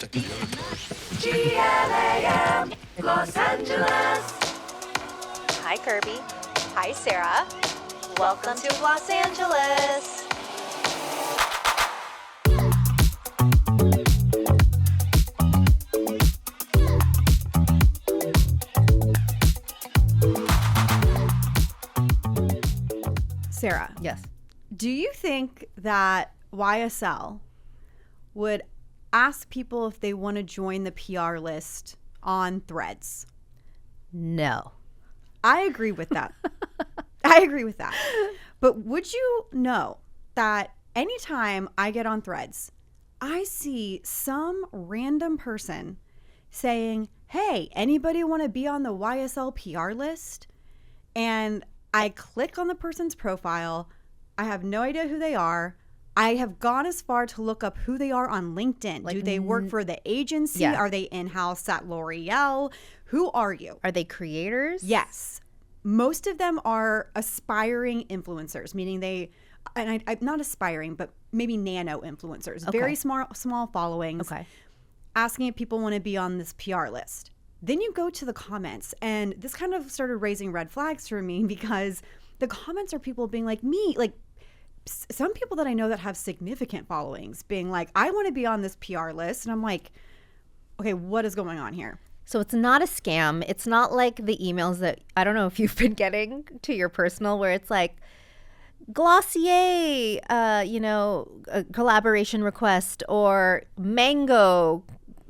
GLAM, Los Angeles. Hi, Kirbie. Hi, Sarah. Welcome to Los Angeles. Sarah. Yes. Do you think that YSL would ask people if they want to join the PR list on Threads? No. I agree with that. I agree with that. But would you know that anytime I get on Threads, I see some random person saying, hey, anybody want to be on the YSL PR list? And I click on the person's profile. I have no idea who they are. I have gone as far to look up who they are on LinkedIn. Like, do they work for the agency? Yeah. Are they in-house at L'Oreal? Who are you? Are they creators? Yes. Most of them are aspiring influencers, meaning I'm not aspiring, but maybe nano influencers, Okay. very small followings, Okay. asking if people want to be on this PR list. Then you go to the comments, and this kind of started raising red flags for me because the comments are people being like me, like some people that I know that have significant followings being like, I want to be on this PR list. And I'm like, okay, what is going on here? So it's not a scam. It's not like the emails that, I don't know if you've been getting to your personal, where it's like, Glossier, a collaboration request, or Mango,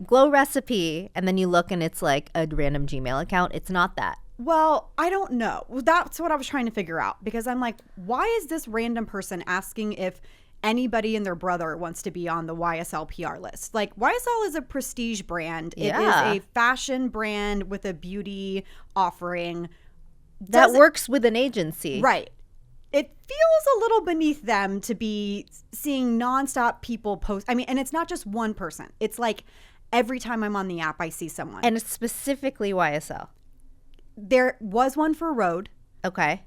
Glow recipe. And then you look and it's like a random Gmail account. It's not that. Well, I don't know. That's what I was trying to figure out because I'm like, why is this random person asking if anybody and their brother wants to be on the YSL PR list? Like, YSL is a prestige brand. Yeah. It is a fashion brand with a beauty offering. That works with an agency. Right. It feels a little beneath them to be seeing nonstop people post. I mean, and it's not just one person. It's like every time I'm on the app, I see someone. And it's specifically YSL. There was one for Rhode. Okay.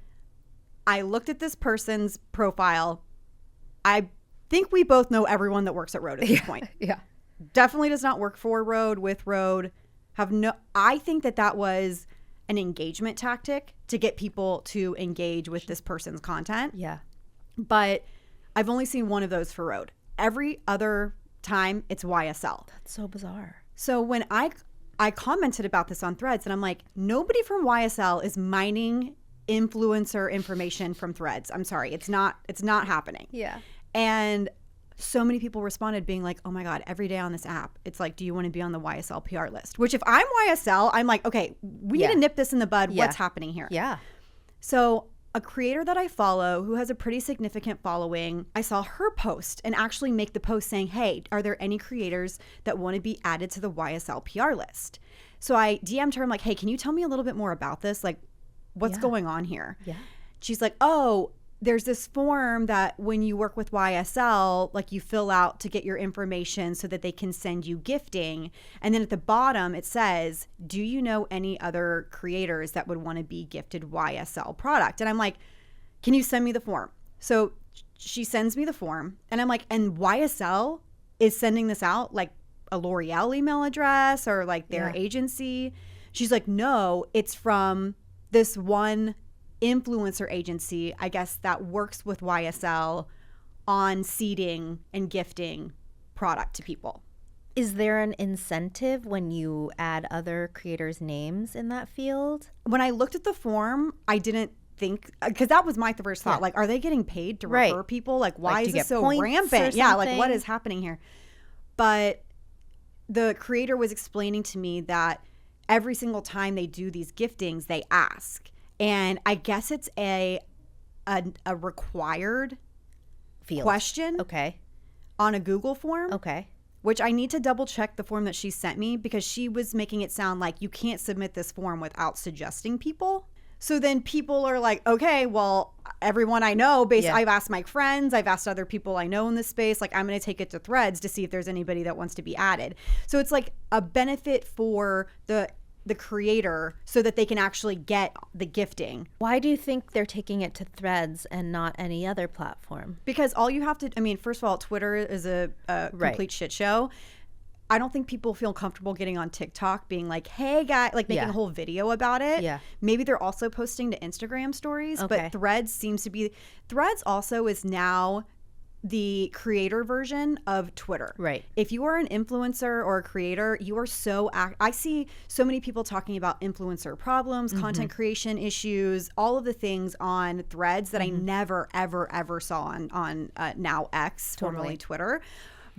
I looked at this person's profile. I think we both know everyone that works at Rhode at this point. Yeah. Definitely does not work for Rhode, with Rhode. I think that was an engagement tactic to get people to engage with this person's content. Yeah. But I've only seen one of those for Rhode. Every other time it's YSL. That's so bizarre. So when I commented about this on Threads, and I'm like, nobody from YSL is mining influencer information from Threads. I'm sorry, it's not happening. Yeah. And so many people responded being like, oh my God, every day on this app, it's like, do you want to be on the YSL PR list? Which if I'm YSL, I'm like, okay, we need to nip this in the bud. Yeah. What's happening here? Yeah. So a creator that I follow who has a pretty significant following, I saw her post and actually make the post saying, hey, are there any creators that want to be added to the YSL PR list? So I DM'd her. I'm like, hey, can you tell me a little bit more about this? Like, what's going on here? Yeah. She's like, oh, there's this form that when you work with YSL, like you fill out to get your information so that they can send you gifting. And then at the bottom, it says, do you know any other creators that would want to be gifted YSL product? And I'm like, can you send me the form? So she sends me the form and I'm like, and YSL is sending this out like a L'Oreal email address or like their agency? She's like, no, it's from this one influencer agency, I guess, that works with YSL on seeding and gifting product to people. Is there an incentive when you add other creators' names in that field? When I looked at the form, I didn't think, because that was my first thought, like, are they getting paid to refer people? Like, why Like, is do you this get so points rampant? or Yeah, like, something? what is happening here? But the creator was explaining to me that every single time they do these giftings, they ask. And I guess it's a required Field. question Okay. on a Google form, Okay. which I need to double check the form that she sent me because she was making it sound like you can't submit this form without suggesting people. So then people are like, okay, well, everyone I know, I've asked my friends, I've asked other people I know in this space, like I'm going to take it to Threads to see if there's anybody that wants to be added. So it's like a benefit for the creator so that they can actually get the gifting. Why do you think they're taking it to Threads and not any other platform? Because all you have to, I mean, first of all, Twitter is a complete shit show. I don't think people feel comfortable getting on TikTok being like, hey, guy, like making a whole video about it. Yeah. Maybe they're also posting to Instagram stories, Okay. but Threads also is now the creator version of Twitter. Right. If you are an influencer or a creator, you are I see so many people talking about influencer problems, content creation issues, all of the things on Threads that I never, ever, ever saw on now X, formerly Twitter.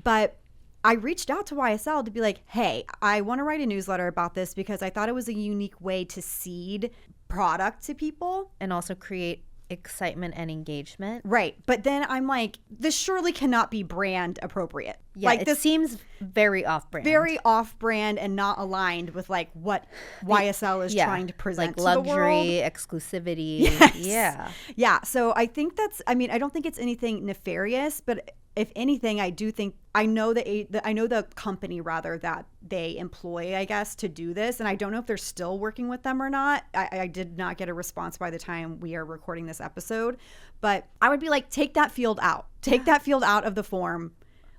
But I reached out to YSL to be like, hey, I want to write a newsletter about this because I thought it was a unique way to seed product to people. And also create excitement and engagement. Right. But then I'm like, this surely cannot be brand appropriate. Yeah, like this seems very off-brand. Very off-brand and not aligned with like what YSL is trying to present like to the world. luxury, exclusivity. Yes. Yeah. Yeah. So I think I don't think it's anything nefarious, but if anything, I do think I know the company rather that they employ, I guess, to do this, and I don't know if they're still working with them or not. I did not get a response by the time we are recording this episode, but I would be like, take that field out. Take that field out of the form.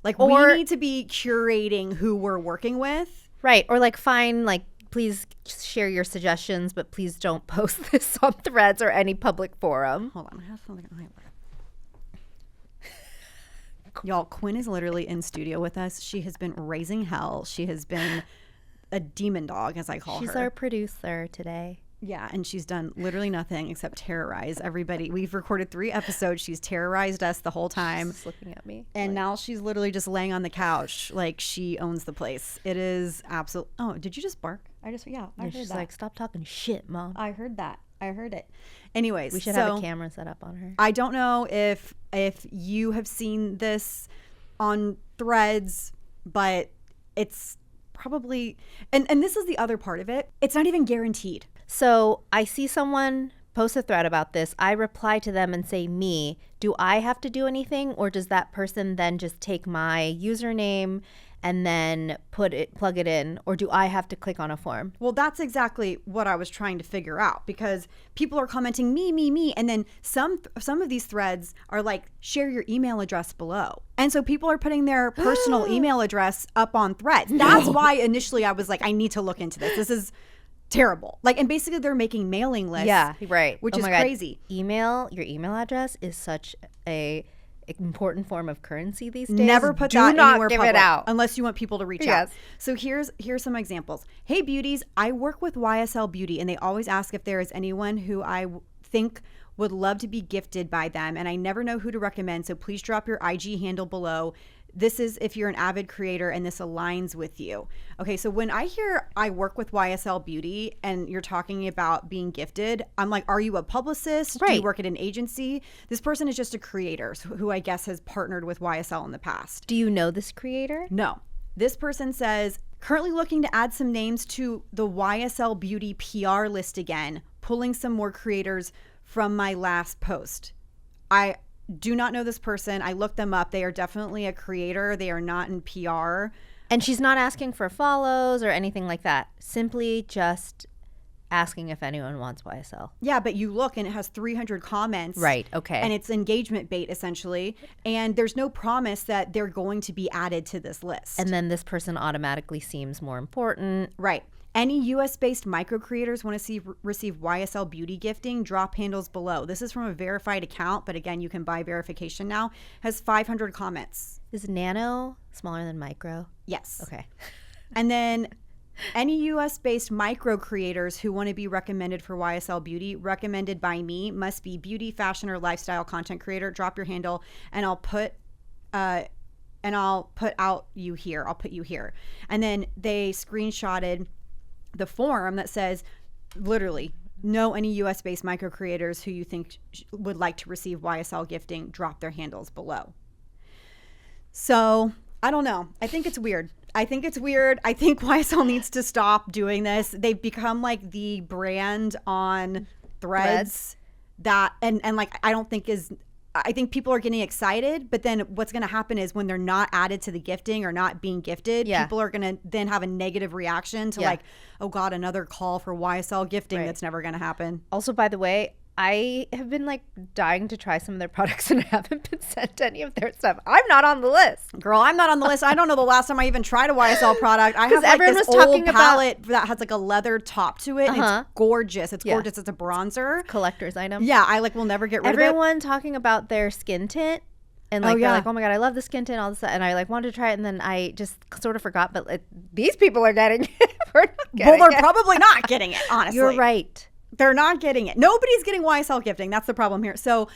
Like, we need to be curating who we're working with. Right. Or like, fine, like, please share your suggestions, but please don't post this on Threads or any public forum. Hold on, I have something on my list. Y'all, Quinn is literally in studio with us. She has been raising hell. She has been a demon dog, as I call her. She's our producer today. Yeah, and she's done literally nothing except terrorize everybody. We've recorded 3 episodes. She's terrorized us the whole time. She's looking at me. And now she's literally just laying on the couch like she owns the place. It is absolute. Oh, did you just bark? I heard She's that. like, stop talking shit, Mom. I heard that. I heard it. Anyways, We should have a camera set up on her. I don't know if you have seen this on Threads, but it's probably and this is the other part of it. It's not even guaranteed. So I see someone post a thread about this. I reply to them and say, me, do I have to do anything, or does that person then just take my username and then plug it in, or do I have to click on a form? Well, that's exactly what I was trying to figure out, because people are commenting me, and then some of these threads are like, share your email address below. And so people are putting their personal email address up on Threads. That's why initially I was like, I need to look into this. This is terrible. Like, and basically they're making mailing lists. Yeah, right. Which is my God. crazy. Your email address is such a important form of currency these days. Never put Do that not anywhere give public it out unless you want people to reach Yes. out. So here's some examples. Hey beauties, I work with YSL Beauty, and they always ask if there is anyone who I think would love to be gifted by them, and I never know who to recommend, so please drop your IG handle below. This is if you're an avid creator and this aligns with you. Okay, so when I hear I work with YSL Beauty and you're talking about being gifted, I'm like, are you a publicist? Right. Do you work at an agency? This person is just a creator who I guess has partnered with YSL in the past. Do you know this creator? No. This person says, currently looking to add some names to the YSL Beauty PR list again, pulling some more creators from my last post. I do not know this person. I looked them up. They are definitely a creator. They are not in PR. And she's not asking for follows or anything like that. Simply just asking if anyone wants YSL. Yeah, but you look and it has 300 comments. Right, okay. And it's engagement bait essentially. And there's no promise that they're going to be added to this list. And then this person automatically seems more important. Right. Any US-based micro creators want to receive YSL Beauty gifting, drop handles below. This is from a verified account, but again, you can buy verification now. Has 500 comments. Is nano smaller than micro? Yes. Okay. And then any US-based micro creators who want to be recommended for YSL Beauty, recommended by me, must be beauty, fashion, or lifestyle content creator. Drop your handle, and I'll put out you here. I'll put you here. And then they screenshotted the form that says, literally, know any US-based micro creators who you think would like to receive YSL gifting, drop their handles below. So I don't know. I think it's weird. I think YSL needs to stop doing this. They've become like the brand on Threads that, and like, I think people are getting excited, but then what's going to happen is when they're not added to the gifting or not being gifted, people are going to then have a negative reaction to like, oh God, another call for YSL gifting that's never going to happen. Also, by the way, I have been like dying to try some of their products and I haven't been sent any of their stuff. I'm not on the list. Girl, I'm not on the list. I don't know the last time I even tried a YSL product. I have like everyone this was old talking palette that has like a leather top to it. And Uh-huh. it's gorgeous. It's Yeah. gorgeous. It's a bronzer. Collector's item. Yeah, I like will never get rid of it. Everyone talking about their skin tint. And like yeah. they're like, oh my God, I love the skin tint, all this stuff. And I like wanted to try it, and then I just sort of forgot. But these people are getting it. We're not Well, getting they're it. probably not getting it, honestly. You're right. They're not getting it. Nobody's getting YSL gifting. That's the problem here. So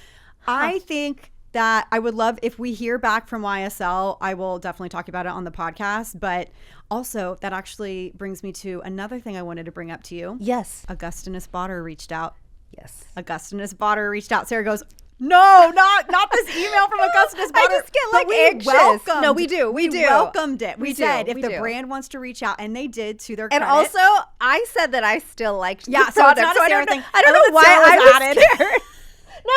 I think that I would love if we hear back from YSL, I will definitely talk about it on the podcast. But also that actually brings me to another thing I wanted to bring up to you. Yes. Augustinus Botter reached out. Yes. Augustinus Botter reached out. Sarah goes, no, not this email from Augustinus Botter. I just get like anxious. No, we do. We do. Welcomed it. We We said do. if We the do. brand wants to reach out, and they did, to their And credit. also, I said that I still liked Yeah, the so it's product. not a I Sarah don't thing. know, I don't I love know why that Sarah I was was added. scared.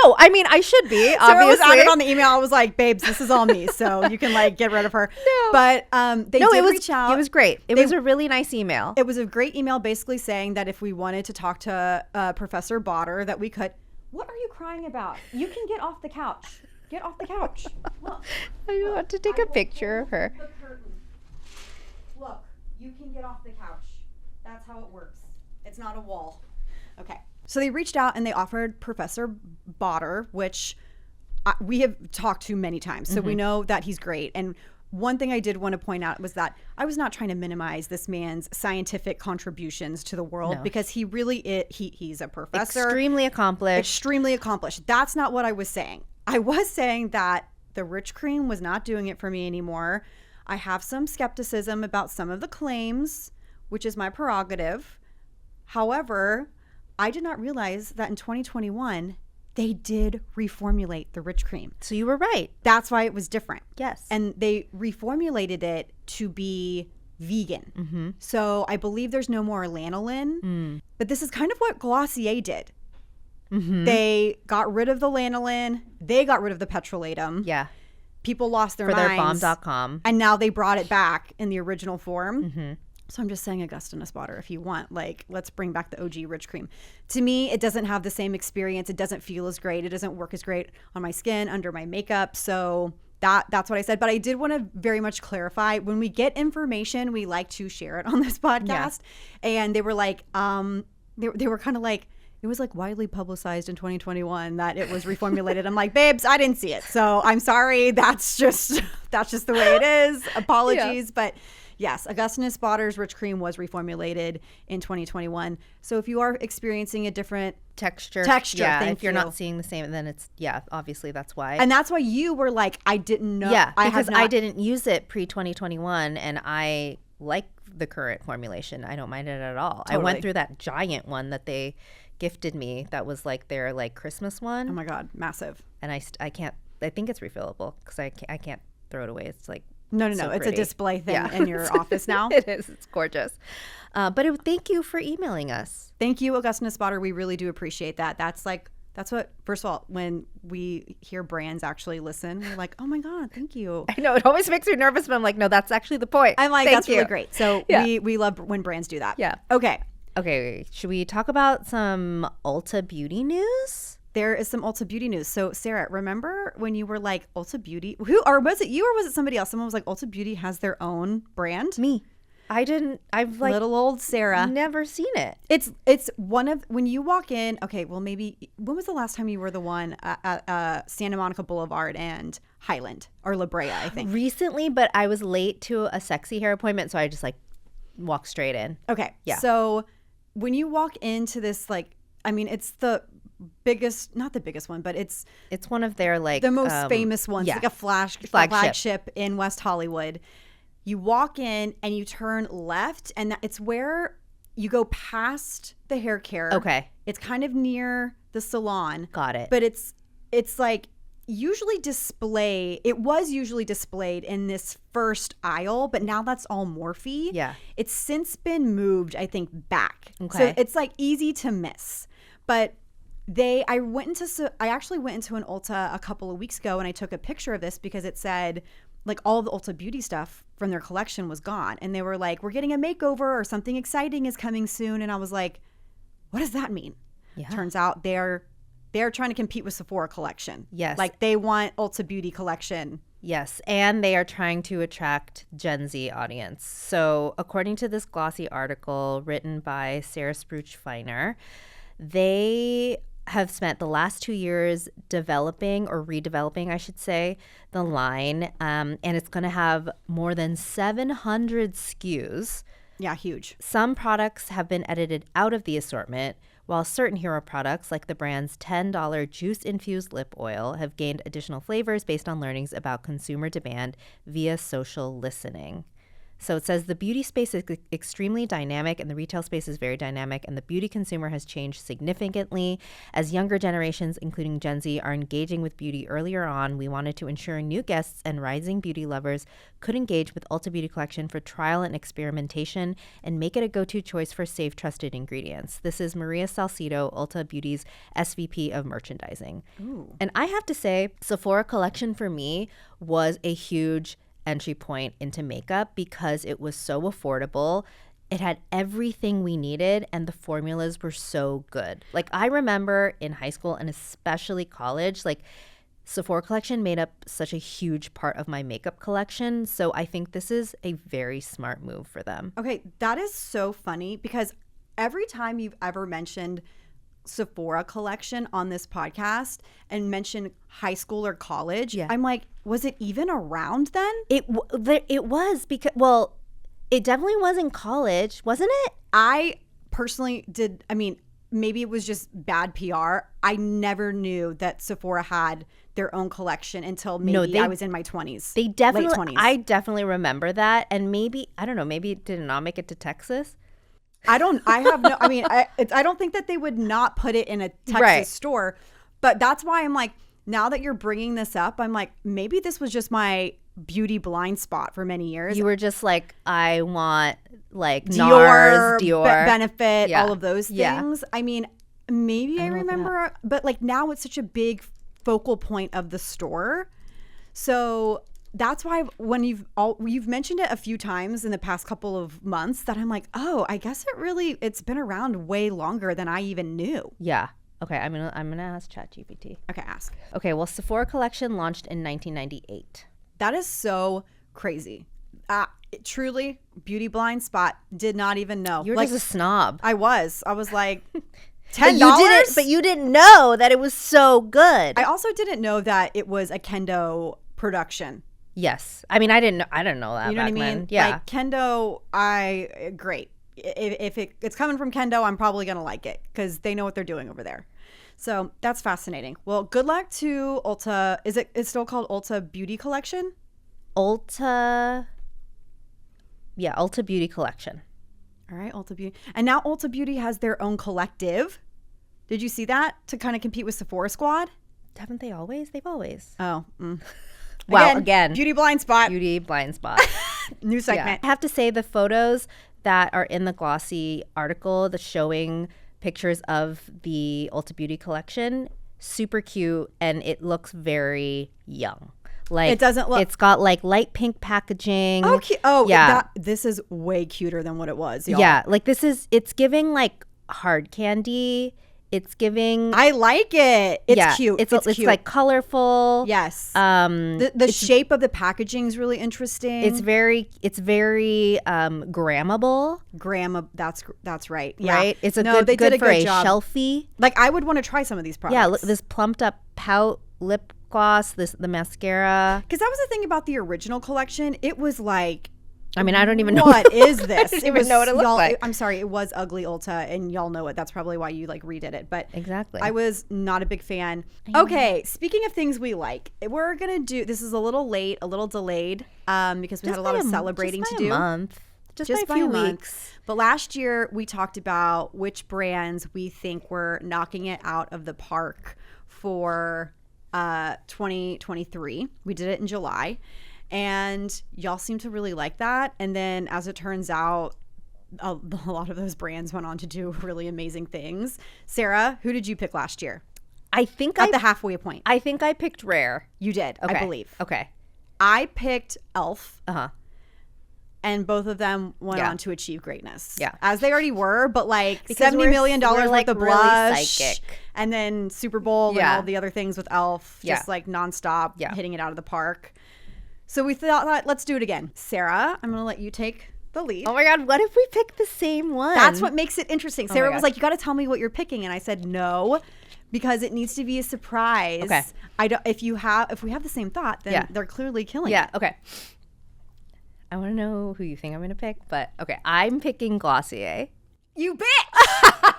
No, I mean, I should be, Sarah obviously. was added on the email. I was like, babes, this is all me, so you can like get rid of her. No. But they did reach out. It was great. It They- was a really nice email. It was a great email basically saying that if we wanted to talk to Professor Botter, that we could. What are you crying about? You can get off the couch. Get off the couch. Look. I want to take a picture of her. The curtain. Look, you can get off the couch. That's how it works. It's not a wall. Okay. So they reached out and they offered Professor Botter, which we have talked to many times. So we know that he's great. And one thing I did want to point out was that I was not trying to minimize this man's scientific contributions to the world because he really he's a professor. Extremely accomplished. Extremely accomplished. That's not what I was saying. I was saying that the Rich Cream was not doing it for me anymore. I have some skepticism about some of the claims, which is my prerogative. However, I did not realize that in 2021, they did reformulate the Rich Cream. So you were right. That's why it was different. Yes. And they reformulated it to be vegan. So I believe there's no more lanolin. But this is kind of what Glossier did. They got rid of the lanolin. They got rid of the petrolatum. Yeah. People lost their For their minds. bomb.com. And now they brought it back in the original form. So I'm just saying Augustinus Botter, if you want, like, let's bring back the OG Rich Cream. To me, it doesn't have the same experience. It doesn't feel as great. It doesn't work as great on my skin, under my makeup. So that's what I said. But I did want to very much clarify, when we get information, we like to share it on this podcast. And they were like, they were kind of like, it was like widely publicized in 2021 that it was reformulated. I'm like, babes, I didn't see it. So I'm sorry. That's just the way it is. Apologies. But yes, Augustinus Botter's Rich Cream was reformulated in 2021. So if you are experiencing a different Texture. yeah, If thank you're you. not seeing the same, then it's, obviously that's why. And that's why you were like, I didn't know. yeah, I because have I not- didn't use it pre-2021 and I like the current formulation. I don't mind it at all. I Totally. went through that giant one that they gifted me that was like their like Christmas one. Oh my God, massive. And I can't, I think it's refillable because I can't throw it away. It's like, No. so It's pretty. a display thing Yeah. in your office now. It is. It's gorgeous. But thank you for emailing us. Thank you, Augustinus Botter. We really do appreciate that. That's what, first of all, when we hear brands actually listen, we're like, oh my God, thank you. I know it always makes me nervous, but I'm like, no, that's actually the point. I'm like, Thank that's you. really great. So Yeah. we love when brands do that. Yeah. Okay. Okay, should we talk about some Ulta Beauty news? There is some Ulta Beauty news. So Sarah, remember when you were like, Ulta Beauty, was it you or was it somebody else? Someone was like, Ulta Beauty has their own brand? Me. I've like Little old Sarah. never seen it. It's one of, when you walk in, okay, well maybe, when was the last time you were the one at Santa Monica Boulevard and Highland or La Brea, I think? Recently, but I was late to a sexy hair appointment, so I just like walked straight in. Okay. Yeah. So when you walk into this, like, I mean, it's the biggest, not the biggest one, but it's It's one of their like the most famous ones, yeah. like a flagship in West Hollywood. You walk in and you turn left, and it's where you go past the hair care. Okay. It's kind of near the salon. Got it. But it's like it was usually displayed in this first aisle, but now that's all Morphe. Yeah. It's since been moved, I think, back. Okay. So it's like easy to miss. But I actually went into an Ulta a couple of weeks ago and I took a picture of this because it said like all the Ulta Beauty stuff from their collection was gone. And they were like, we're getting a makeover or something exciting is coming soon. And I was like, what does that mean? Yeah. Turns out they're they're trying to compete with Sephora Collection. Yes. Like they want Ulta Beauty Collection. Yes, and they are trying to attract Gen Z audience. So according to this Glossy article written by Sarah Spruch-Feiner, they have spent the last 2 years developing or redeveloping, I should say, the line. And it's going to have more than 700 SKUs. Yeah, huge. Some products have been edited out of the assortment, while certain hero products, like the brand's $10 juice-infused lip oil, have gained additional flavors based on learnings about consumer demand via social listening. So it says the beauty space is extremely dynamic and the retail space is very dynamic, and the beauty consumer has changed significantly. As younger generations, including Gen Z, are engaging with beauty earlier on, we wanted to ensure new guests and rising beauty lovers could engage with Ulta Beauty Collection for trial and experimentation and make it a go-to choice for safe, trusted ingredients. This is Maria Salcido, Ulta Beauty's SVP of Merchandising. Ooh. And I have to say, Sephora Collection for me was a huge entry point into makeup because it was so affordable. It had everything we needed and the formulas were so good. Like I remember in high school and especially college, like Sephora Collection made up such a huge part of my makeup collection. So I think this is a very smart move for them. Okay, that is so funny because every time you've ever mentioned Sephora Collection on this podcast and mention high school or college, I'm like, was it even around then? It was because, well, it definitely was in college, wasn't it? I personally did. I mean, maybe it was just bad PR. I never knew that Sephora had their own collection until maybe I was in my 20s. They definitely, late 20s. I definitely remember that. And maybe, I don't know, maybe it did not make it to Texas. I don't think that they would not put it in a Texas store, but that's why I'm like, now that you're bringing this up, I'm like, maybe this was just my beauty blind spot for many years. You were just like, I want like NARS, Dior. Benefit, all of those things. I mean, maybe I remember, but like now it's such a big focal point of the store. So that's why when you've mentioned it a few times in the past couple of months that I'm like, oh, I guess it's been around way longer than I even knew. Yeah. Okay, I'm gonna ask ChatGPT. Okay, ask. Okay, well, Sephora Collection launched in 1998. That is so crazy. Truly, beauty blind spot. Did not even know. You're just a snob. I was like, $10. But you didn't know that it was so good. I also didn't know that it was a Kendo production. Yes. I mean, I didn't know that. You know what I mean? Then. Yeah. Like Kendo, great. If it's coming from Kendo, I'm probably going to like it because they know what they're doing over there. So that's fascinating. Well, good luck to Ulta. It's still called Ulta Beauty Collection? Ulta Beauty Collection. All right, Ulta Beauty. And now Ulta Beauty has their own collective. Did you see that? To kind of compete with Sephora Squad? Haven't they always? They've always. Oh. Well, again. Beauty blind spot. Beauty blind spot. New segment. Yeah. I have to say the photos that are in the Glossy article, the showing pictures of the Ulta Beauty Collection, super cute, and it looks very young. Like it doesn't look. It's got like light pink packaging. Oh, oh yeah. This is way cuter than what it was. Y'all. Yeah, like it's giving like hard candy. It's giving. I like it. It's cute. It's cute. Like colorful. Yes. The shape of the packaging is really interesting. It's very grammable. That's right. Yeah. Right. It's good for a job. Shelfie. Like I would want to try some of these products. Yeah. Look, this plumped up pout lip gloss. The mascara. Because that was the thing about the original collection. It was like. I mean, I don't even know. What is this? I don't even know what it looked like. I'm sorry. It was ugly Ulta, and y'all know it. That's probably why you like redid it. But exactly. I was not a big fan. Okay. Speaking of things we like, we're going to do, this is a little late, a little delayed because we had a lot of celebrating to do. Just by a few weeks. But last year we talked about which brands we think were knocking it out of the park for 2023. We did it in July. And y'all seem to really like that. And then as it turns out, a lot of those brands went on to do really amazing things. Sarah, who did you pick last year? I think at the halfway point. I think I picked Rare. You did, okay. I believe. Okay. I picked e.l.f. and both of them went Yeah. on to achieve greatness. Yeah. As they already were, but like Because $70 million we're, like, worth of really blush. psychic. And then Super Bowl and Yeah. all the other things with Elf, just Yeah. like nonstop, Yeah. hitting it out of the park. So we thought, let's do it again. Sarah, I'm going to let you take the lead. Oh my God, what if we pick the same one? That's what makes it interesting. my Sarah was gosh. like, you got to tell me what you're picking. And I said, no, because it needs to be a surprise. Okay. I don't, if we have the same thought, then Yeah. they're clearly killing Yeah, it. okay. I want to know who you think I'm going to pick, but okay, I'm picking Glossier. You bitch!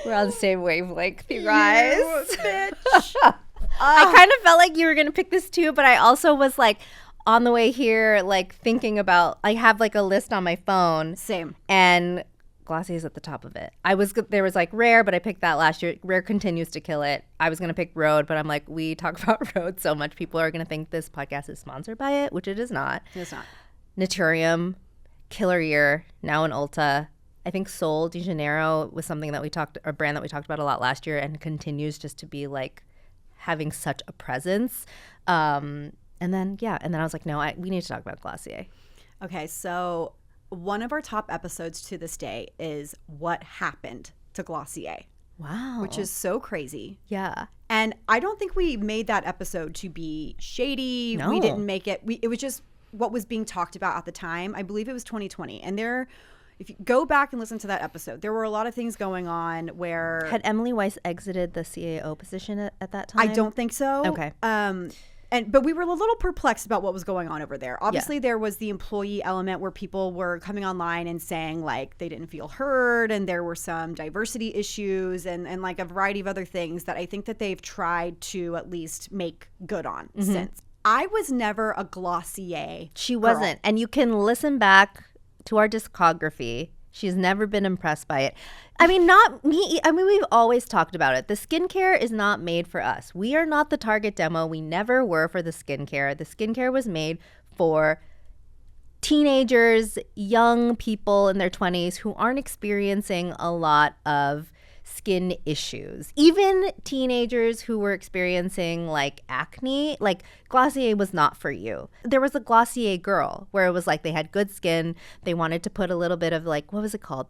We're on the same wavelength, you guys. You bitch. I kind of felt like you were going to pick this too, but I also was like on the way here, like thinking about, I have like a list on my phone. Same. And Glossier's at the top of it. There was like Rare, but I picked that last year. Rare continues to kill it. I was going to pick Rhode, but I'm like, we talk about Rhode so much. People are going to think this podcast is sponsored by it, which it is not. It's not. Naturium, killer year, now in Ulta. I think Sol de Janeiro was something that a brand that we talked about a lot last year and continues just to be like having such a presence. And then I was like, no, we need to talk about Glossier. Okay, so one of our top episodes to this day is what happened to Glossier, Wow. which is so crazy. Yeah. And I don't think we made that episode to be shady. No. We didn't make it. It was just what was being talked about at the time. I believe it was 2020. And if you go back and listen to that episode, there were a lot of things going on where Had Emily Weiss exited the CAO position at that time? I don't think so. Okay. But we were a little perplexed about what was going on over there. Obviously, there was the employee element where people were coming online and saying like they didn't feel heard, and there were some diversity issues and like a variety of other things that I think that they've tried to at least make good on since. I was never a Glossier. She girl. wasn't. And you can listen back to our discography. She's never been impressed by it. I mean, not me. I mean, we've always talked about it. The skincare is not made for us. We are not the target demo. We never were for the skincare. The skincare was made for teenagers, young people in their 20s who aren't experiencing a lot of skin issues. Even teenagers who were experiencing like acne, like Glossier was not for you. There was a Glossier girl where it was like they had good skin. They wanted to put a little bit of like, what was it called?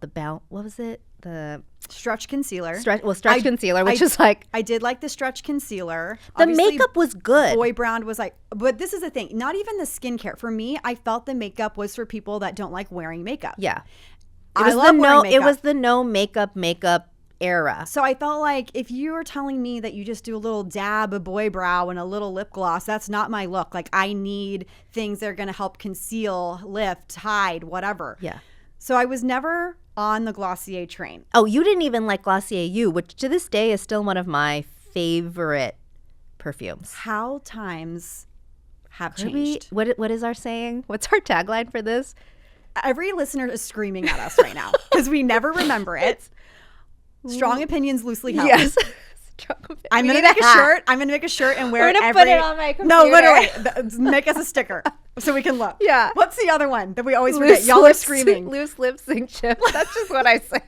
What was it? The Stretch concealer. stretch concealer, which is like, I did like the stretch concealer. the Obviously, makeup was good. Boy Brown was like, but this is the thing. Not even the skincare. For me, I felt the makeup was for people that don't like wearing makeup. Yeah. I love wearing makeup. It was the no makeup era. So I felt like if you were telling me that you just do a little dab of boy brow and a little lip gloss, that's not my look. Like I need things that are going to help conceal, lift, hide, whatever. Yeah. So I was never on the Glossier train. Oh, you didn't even like Glossier U, which to this day is still one of my favorite perfumes. How times have Kirbie, changed. what is our saying? What's our tagline for this? Every listener is screaming at us right now because we never remember it. Strong opinions loosely held. Yes. I'm We gonna need a make a hat. shirt. I'm gonna make a shirt and wear We're it gonna every. put it on my No, computer. literally, make us a sticker so we can look. Yeah. What's the other one that we always forget? Y'all are screaming. Loose lip sync chip. That's just what I say.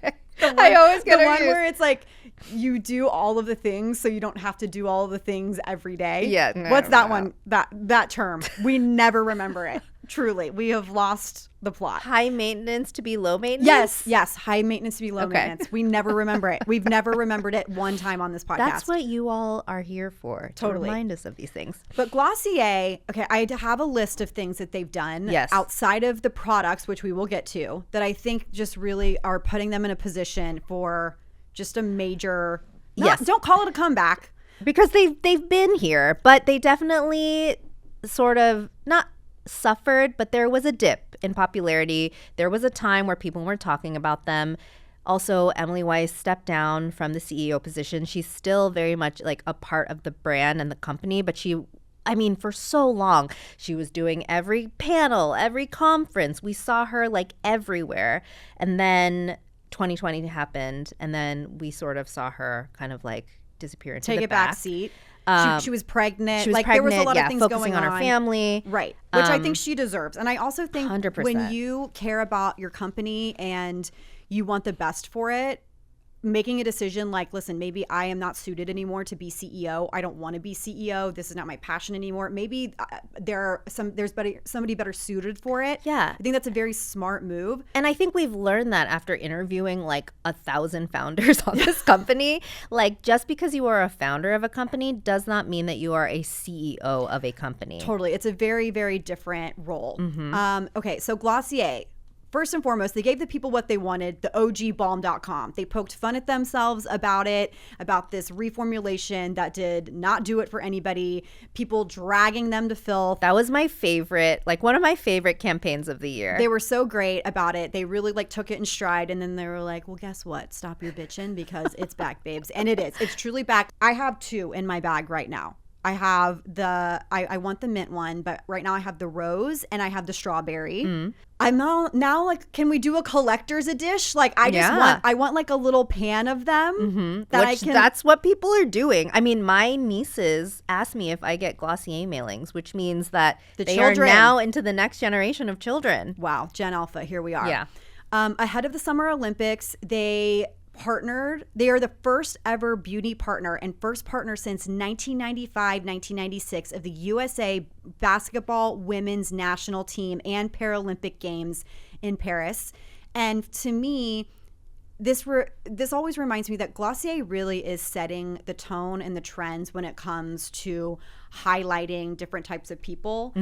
I always get the it one used. where it's like you do all of the things so you don't have to do all of the things every day. Yeah, no, What's that no. one? That term. We never remember it. Truly, we have lost the plot. High maintenance to be low maintenance? Yes. High maintenance to be low Okay. maintenance. We never remember it. We've never remembered it one time on this podcast. That's what you all are here for. Totally. To remind us of these things. But Glossier, okay, I have a list of things that they've done Yes. outside of the products, which we will get to, that I think just really are putting them in a position for just a major. Yes. Don't call it a comeback. Because they've been here, but they definitely sort of not suffered, but there was a dip in popularity. There was a time where people weren't talking about them. Also, Emily Weiss stepped down from the CEO position. She's still very much like a part of the brand and the company, but for so long, she was doing every panel, every conference. We saw her like everywhere. And then 2020 happened, and then we sort of saw her kind of like disappear into Take the a back seat. She was pregnant. She was like pregnant, there was a lot of things focusing going on her family. Right. Which I think she deserves. And I also think 100%. when you care about your company and you want the best for it, making a decision like, listen, maybe I am not suited anymore to be CEO. I don't want to be CEO. This is not my passion anymore. Maybe there's somebody better suited for it. Yeah. I think that's a very smart move. And I think we've learned that after interviewing like 1,000 founders on this company. Like, just because you are a founder of a company does not mean that you are a CEO of a company. Totally. It's a very, very different role. Okay, so Glossier. First and foremost, they gave the people what they wanted, the OG balm.com. They poked fun at themselves about it, about this reformulation that did not do it for anybody, people dragging them to filth. That was my favorite, like one of my favorite campaigns of the year. They were so great about it. They really like took it in stride, and then they were like, well, guess what? Stop your bitching because it's back, babes. And it is. It's truly back. I have 2 in my bag right now. I have I want the mint one, but right now I have the rose and I have the strawberry. I'm now like, can we do a collector's edition? Like, I want like a little pan of them. That's what people are doing. I mean, my nieces ask me if I get Glossier mailings, which means that they are now into the next generation of children. Wow, Gen Alpha, here we are. Yeah. Ahead of the Summer Olympics, they are the first ever beauty partner and first partner since 1995-1996 of the USA basketball women's national team and Paralympic Games in Paris. And to me, this always reminds me that Glossier really is setting the tone and the trends when it comes to highlighting different types of people.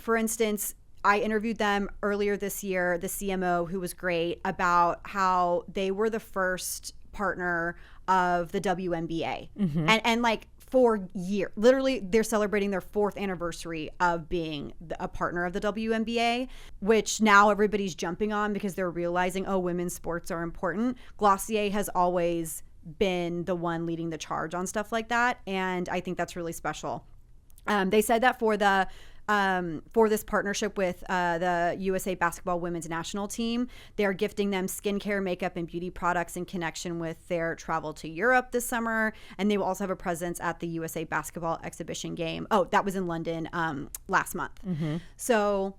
For instance, I interviewed them earlier this year, the CMO, who was great, about how they were the first partner of the WNBA. And like for years, literally they're celebrating their 4th anniversary of being a partner of the WNBA, which now everybody's jumping on because they're realizing, oh, women's sports are important. Glossier has always been the one leading the charge on stuff like that. And I think that's really special. They said that for this partnership with the USA Basketball Women's National Team, they're gifting them skincare, makeup, and beauty products in connection with their travel to Europe this summer. And they will also have a presence at the USA Basketball Exhibition game. Oh, that was in London last month. So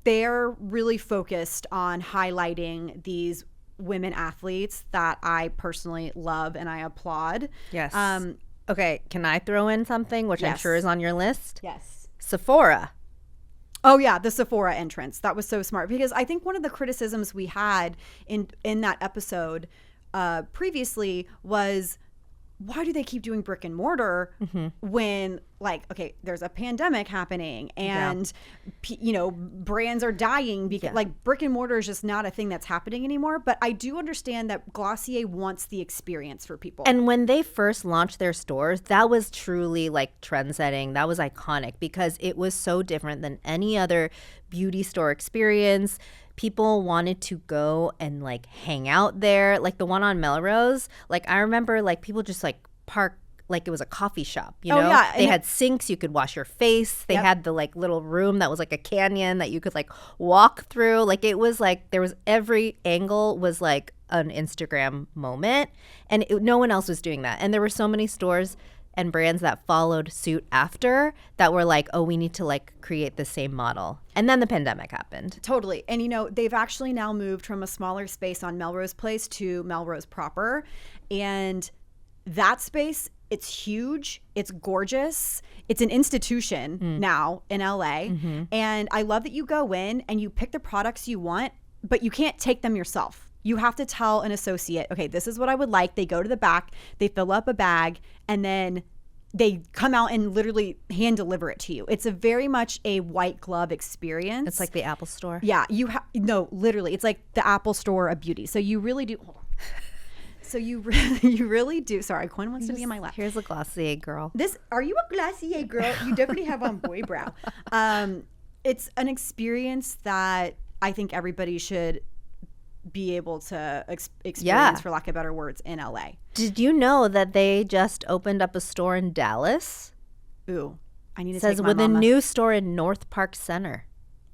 they're really focused on highlighting these women athletes that I personally love and I applaud. Yes. Okay, can I throw in something, which I'm sure is on your list? Yes. Sephora. Oh yeah, the Sephora entrance. That was so smart, because I think one of the criticisms we had in that episode previously was, why do they keep doing brick and mortar when, like, okay, there's a pandemic happening and brands are dying because like brick and mortar is just not a thing that's happening anymore. But I do understand that Glossier wants the experience for people. And when they first launched their stores, that was truly like trend setting. That was iconic because it was so different than any other beauty store experience. People wanted to go and like hang out there, like the one on Melrose. Like I remember, like people just like park like it was a coffee shop. You know, yeah. They had sinks you could wash your face. They had the like little room that was like a canyon that you could like walk through. Like it was like there was every angle was like an Instagram moment, and no one else was doing that. And there were so many stores and brands that followed suit after that were like, oh, we need to like create the same model. And then the pandemic happened. Totally. And they've actually now moved from a smaller space on Melrose Place to Melrose proper. And that space, it's huge. It's gorgeous. It's an institution now in LA. And I love that you go in and you pick the products you want, but you can't take them yourself. You have to tell an associate, okay, this is what I would like. They go to the back, they fill up a bag, and then they come out and literally hand deliver it to you. It's a very much a white glove experience. It's like the Apple Store. Yeah, no, literally, it's like the Apple Store of beauty. So you really do. Hold on. So you really do. Sorry, Quinn wants to be in my lap. Here's a Glossier girl. Are you a Glossier girl? You definitely have on boy brow. It's an experience that I think everybody should be able to experience, for lack of better words, in LA. Did you know that they just opened up a store in Dallas? Ooh, I need to take my mama. With a new store in North Park Center.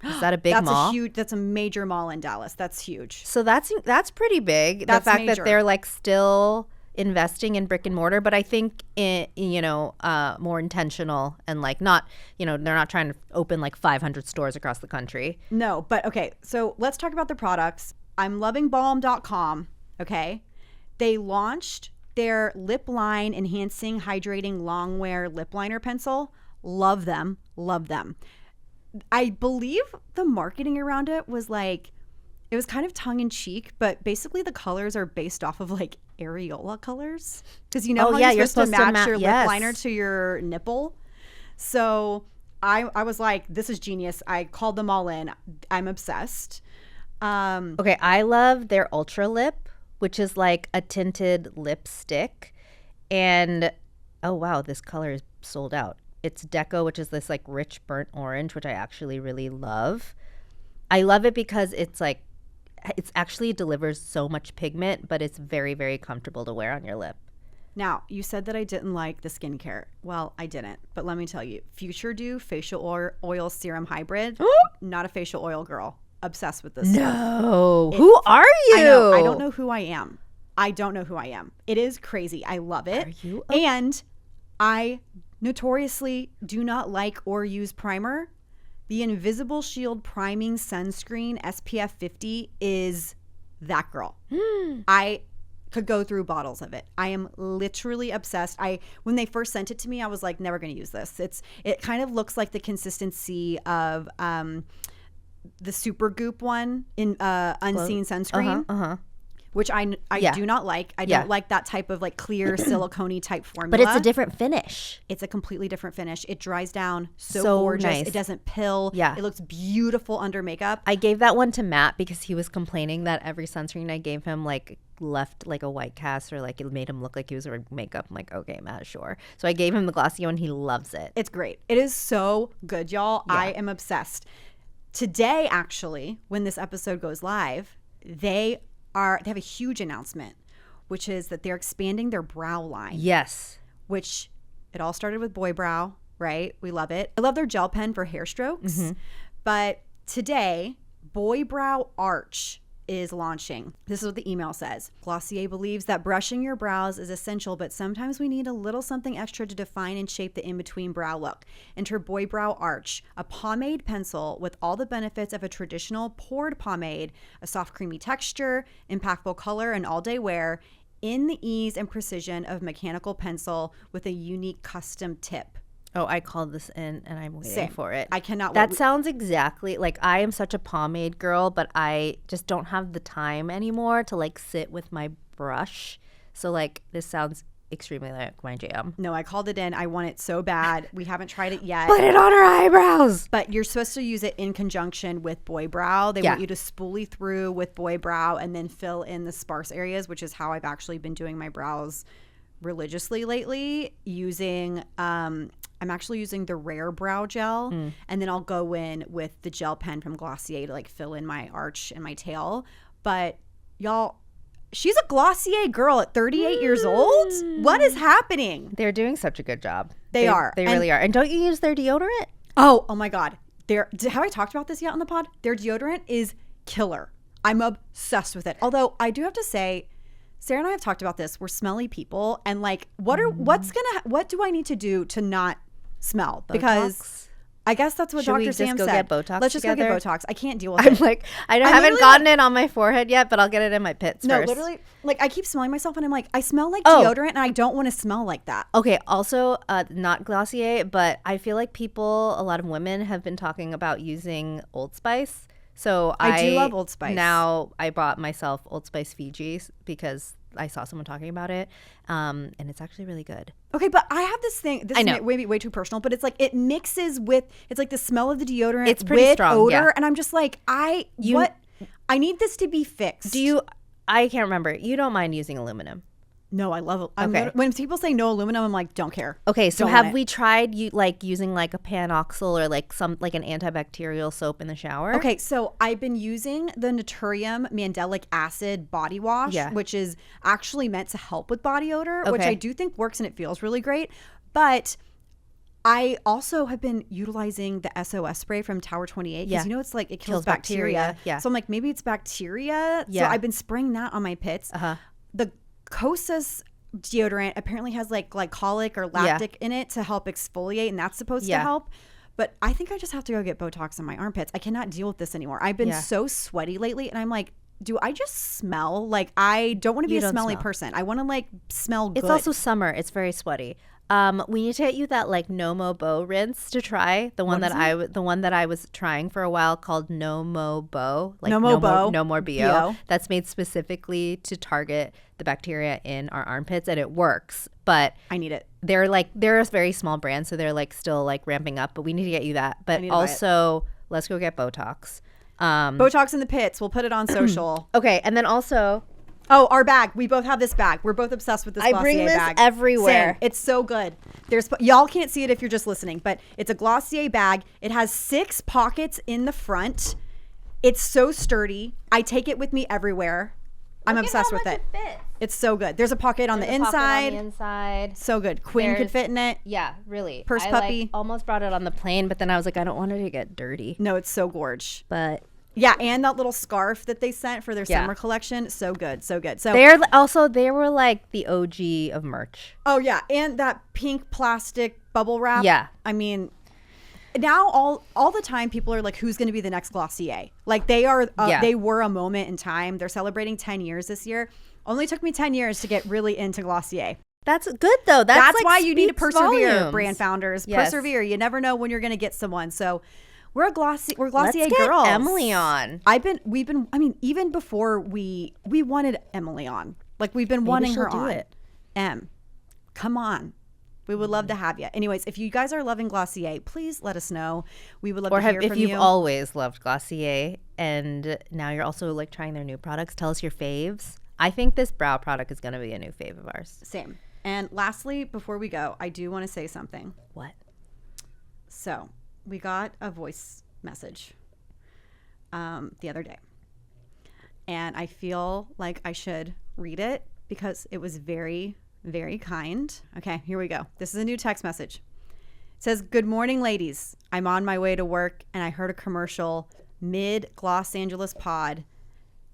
Is that a big mall? That's a major mall in Dallas. That's huge. So that's pretty big. That's the fact major. That they're like still investing in brick and mortar, but I think more intentional and like not, they're not trying to open like 500 stores across the country. No, but okay. So let's talk about the products. I'm loving balm.com. Okay. They launched their lip line enhancing hydrating long wear lip liner pencil. Love them. Love them. I believe the marketing around it was like, it was kind of tongue in cheek, but basically the colors are based off of like areola colors. Because you know how you're supposed to match your lip liner to your nipple. So I was like, this is genius. I called them all in. I'm obsessed. Okay, I love their Ultra Lip, which is like a tinted lipstick. And oh wow, this color is sold out. It's Deco, which is this like rich burnt orange, which I actually really love. I love it because it's actually delivers so much pigment, but it's very, very comfortable to wear on your lip. Now, you said that I didn't like the skincare. Well, I didn't. But let me tell you, Future Dew Facial Oil Serum Hybrid, not a facial oil girl. Obsessed with this stuff. No. Who are you? I know. I don't know who I am. I don't know who I am. It is crazy. I love it. Are you And I notoriously do not like or use primer. The Invisible Shield Priming Sunscreen SPF 50 is that girl. I could go through bottles of it. I am literally obsessed. When they first sent it to me, I was like, never going to use this. It kind of looks like the consistency of the Super Goop one in Unseen Sunscreen. Which I do not like. I don't like that type of like clear silicone-y type formula. But it's a different finish. It's a completely different finish. It dries down so gorgeous. Nice. It doesn't pill. Yeah. It looks beautiful under makeup. I gave that one to Matt because he was complaining that every sunscreen I gave him like left like a white cast or like it made him look like he was wearing makeup. I'm like, okay, Matt, sure. So I gave him the Glossier one. He loves it. It's great. It is so good, y'all. Yeah. I am obsessed. Today, actually, when this episode goes live, they have a huge announcement, which is that they're expanding their brow line. Yes. Which it all started with Boy Brow, right? We love it. I love their gel pen for hair strokes. But today, Boy Brow Arch is launching. This is what the email says. Glossier believes that brushing your brows is essential, but sometimes we need a little something extra to define and shape the in-between brow look. Enter Boy Brow Arch, a pomade pencil with all the benefits of a traditional poured pomade, a soft creamy texture, impactful color, and all-day wear, in the ease and precision of mechanical pencil with a unique custom tip. Oh, I called this in and I'm waiting for it. I cannot wait. That sounds exactly like I am such a pomade girl, but I just don't have the time anymore to like sit with my brush. So like this sounds extremely like my jam. No, I called it in. I want it so bad. We haven't tried it yet. Put it on our eyebrows. But you're supposed to use it in conjunction with Boy Brow. They want you to spoolie through with Boy Brow and then fill in the sparse areas, which is how I've actually been doing my brows religiously lately, using I'm actually using the Rare Brow Gel, and then I'll go in with the gel pen from Glossier to like fill in my arch and my tail. But y'all, she's a Glossier girl at 38 years old. What is happening? They're doing such a good job. They are. They really are. And don't you use their deodorant? Oh my God. Have I talked about this yet on the pod? Their deodorant is killer. I'm obsessed with it. Although I do have to say, Sarah and I have talked about this. We're smelly people, and like, what do I need to do to not smell? Botox? Because I guess that's what Dr. Sam said. Get Botox Let's just together? go get Botox. I can't deal with I'm it. like, I haven't gotten it on my forehead yet, but I'll get it in my pits first. No, literally, like I keep smelling myself, and I'm like, I smell like deodorant, and I don't want to smell like that. Okay, also, not Glossier, but I feel like a lot of women have been talking about using Old Spice. So I do love Old Spice. Now I bought myself Old Spice Fiji because I saw someone talking about it, and it's actually really good. Okay, but I have this thing. This is way too personal, but it's like it mixes with. It's like the smell of the deodorant. It's pretty with strong, odor, and I'm just like, I need this to be fixed. I can't remember. You don't mind using aluminum? No, I love it. Okay. When people say no aluminum, I'm like, don't care. Okay, so have we tried using like a panoxyl or like an antibacterial soap in the shower? Okay, so I've been using the Naturium Mandelic Acid body wash, which is actually meant to help with body odor, which I do think works and it feels really great. But I also have been utilizing the SOS spray from Tower 28 because you know it's like it kills bacteria. Yeah. So I'm like, maybe it's bacteria. Yeah. So I've been spraying that on my pits. The Kosas deodorant apparently has like glycolic or lactic in it to help exfoliate, and that's supposed to help. But I think I just have to go get Botox in my armpits. I cannot deal with this anymore. I've been so sweaty lately, and I'm like, do I just smell? Like, I don't want to be You a don't smelly smell. person. I want to like smell good. It's also summer. It's very sweaty. We need to get you that like Nomo Bow rinse to try. The one that I was trying for a while called Nomo Bow. Like No More BO. That's made specifically to target the bacteria in our armpits, and it works. But I need it. they're a very small brand, so they're like still like ramping up. But we need to get you that. But also, let's go get Botox. Botox in the pits. We'll put it on social. Okay, and then also. Oh, our bag. We both have this bag. We're both obsessed with this Glossier bag. I bring this everywhere. Same. It's so good. Y'all can't see it if you're just listening, but it's a Glossier bag. It has 6 pockets in the front. It's so sturdy. I take it with me everywhere. I'm obsessed with it. It's so good. There's a pocket on the inside. So good. Quinn could fit in it. Yeah, really. Purse puppy. Like, almost brought it on the plane, but then I was like, I don't want it to get dirty. No, it's so gorge. But yeah, and that little scarf that they sent for their summer collection, so good, so good. So they were like the OG of merch. Oh yeah, and that pink plastic bubble wrap. Yeah, I mean, now all the time people are like, who's going to be the next Glossier? Like they are, they were a moment in time. They're celebrating 10 years this year. Only took me 10 years to get really into Glossier. That's good though. That's like why you need to persevere, volumes. Brand founders. Yes. Persevere. You never know when you're going to get someone. So. We're Glossier Let's get girls. Emily on. We've been. I mean, even before we wanted Emily on. Like we've been wanting her on. It. Come on. We would love to have you. Anyways, if you guys are loving Glossier, please let us know. We would love to hear from you. If you've always loved Glossier and now you're also like trying their new products, tell us your faves. I think this brow product is going to be a new fave of ours. Same. And lastly, before we go, I do want to say something. What? So. We got a voice message the other day, and I feel like I should read it because it was very, very kind. Okay, here we go. This is a new text message. It says, "Good morning, ladies. I'm on my way to work, and I heard a commercial mid Los Angeles pod.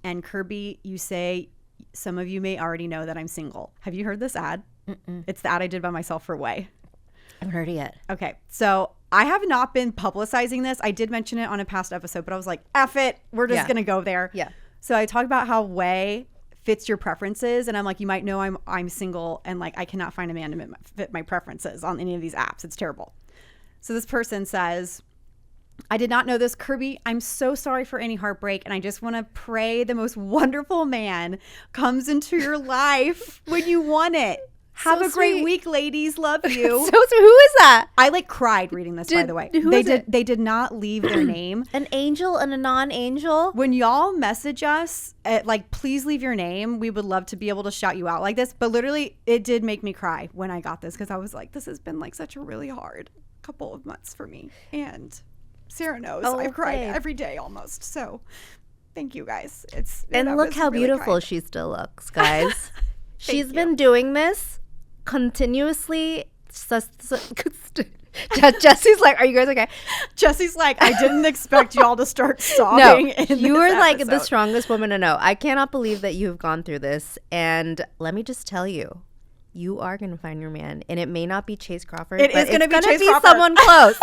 And Kirbie, you say some of you may already know that I'm single. Have you heard this ad? Mm-mm. It's the ad I did by myself for Way. I haven't heard it yet. Okay, so I have not been publicizing this. I did mention it on a past episode, but I was like, F it. We're just going to go there. Yeah. So I talked about how Way fits your preferences. And I'm like, you might know I'm single and like I cannot find a man to fit my preferences on any of these apps. It's terrible. So this person says, I did not know this, Kirbie. I'm so sorry for any heartbreak. And I just want to pray the most wonderful man comes into your life when you want it. Have a great week, ladies. Love you." So who is that? I like cried reading this, by the way. They did not leave their name. An angel and a non-angel? When y'all message us, like, please leave your name. We would love to be able to shout you out like this. But literally, it did make me cry when I got this because I was like, this has been like such a really hard couple of months for me. And Sarah knows I've cried every day almost. So thank you guys. And look how really beautiful she still looks, guys. She's been doing this continuously. Jesse's like, are you guys okay? Jesse's like, I didn't expect y'all to start sobbing. No, you are like the strongest woman to know. I cannot believe that you've gone through this. And let me just tell you, you are going to find your man. And it may not be Chase Crawford. It is going to be Chase Crawford. Someone close.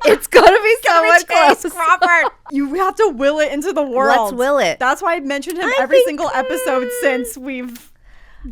It's going to be someone close. Chase Crawford. You have to will it into the world. Let's will it. That's why I've mentioned him every single episode since we've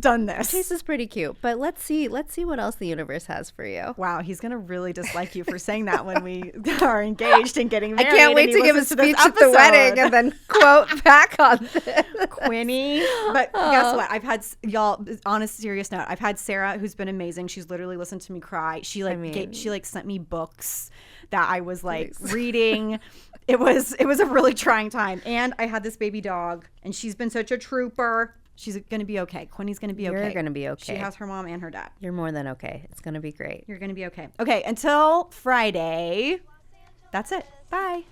done this. Chase is pretty cute, but let's see what else the universe has for you. Wow, he's gonna really dislike you for saying that when we are engaged and getting married. I can't wait to give a speech at the wedding and then quote back on this. Quinny. But guess what? I've had y'all on a serious note. I've had Sarah, who's been amazing. She's literally listened to me cry. She sent me books that I was like reading. It was a really trying time, and I had this baby dog, and she's been such a trooper. She's going to be okay. Quinny's going to be okay. You're going to be okay. She has her mom and her dad. You're more than okay. It's going to be great. You're going to be okay. Okay, until Friday. That's it. Bye.